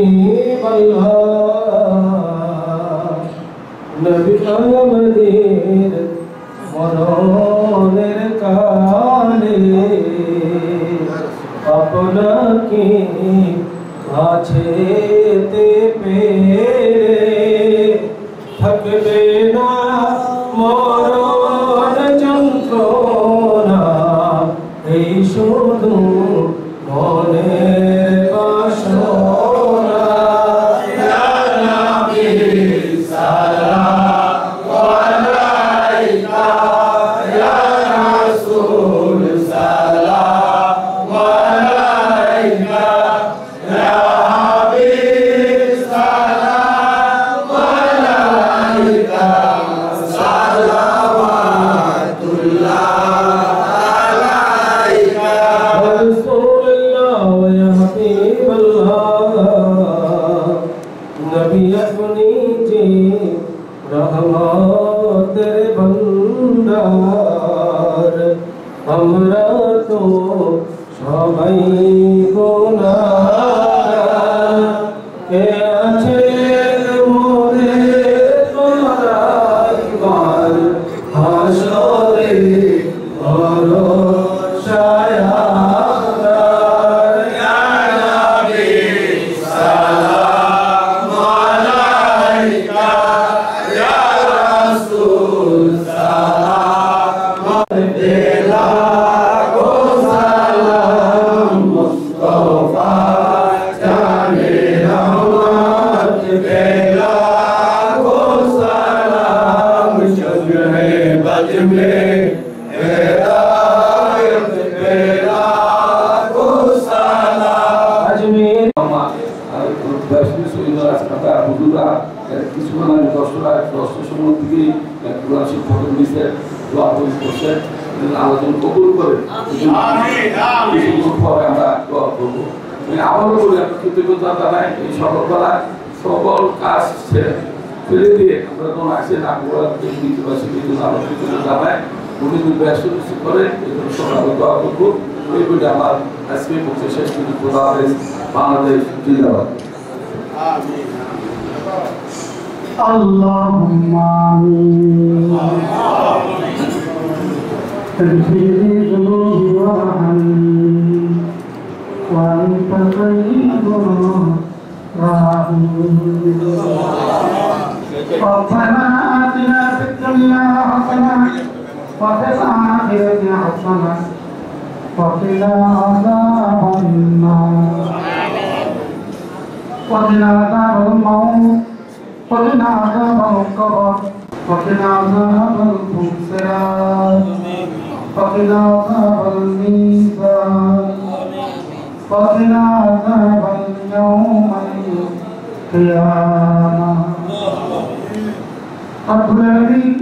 হাবিবাল্লাহ নবী আমাদের মরণের কালে আপনাকে কাছেতে পেলে থাকবে না মরণ যন্ত্রণা এই শুধু মনের বাসনা ইয়া নবী সালাম আলাইকা ইয়া রাসূল সালাম আলাইকা ইয়া হাবিব সালাম আলাইকা সালাওয়াতুল্লাহ আলাইকা রাসূলুল্লাহ ওয়া হাবিবাল্লাহ নবী আপনি যে রহমতের ভান্ডার আমরা তো সবাই গুনাহগার কে আছেন মোরে তোমার হাসরে ভরসায় আপনার ইয়া নবী সালাম আলাইকা ইয়া রাসূল সালাম আলাইকা গো সালাম মুস্তাফা জানে রহমত বেলা গো সালাম জগহে বজ মে হেদায়ত বেলা গো সালাম আজমের কিছুক্ষণ আগে 10টার সময় থেকে কোরআন শিক্ষক মিশে দোয়া করছেন আলোচনা কবুল করেন পরে আমরা দোয়া করবো আবারও বলি আমরা কৃতজ্ঞতা জানাই এই সকালবেলা সকল কাজ ফেলে দিয়ে আমরা যখন আসে না আলোচনা জানাই উনি যদি ব্যস্ত কিছু করে এই জন্য সকালে দোয়া করবো এই বলে আমার আজকে পক্ষে শেষ কিন্তু বাংলাদেশ জিন্দাবাদ اللهم آمين اغفر لي ذنوبي وارحمني وأنت خير الراحمين ربنا آتنا في الدنيا حسنة وفي الآخرة حسنة وقنا عذاب النار وقنا عذاب الموت وقنا عذاب القبر وقنا عذاب الخسران وقنا عذاب الميزان وقنا عذاب اليوم القيامة رب العالمين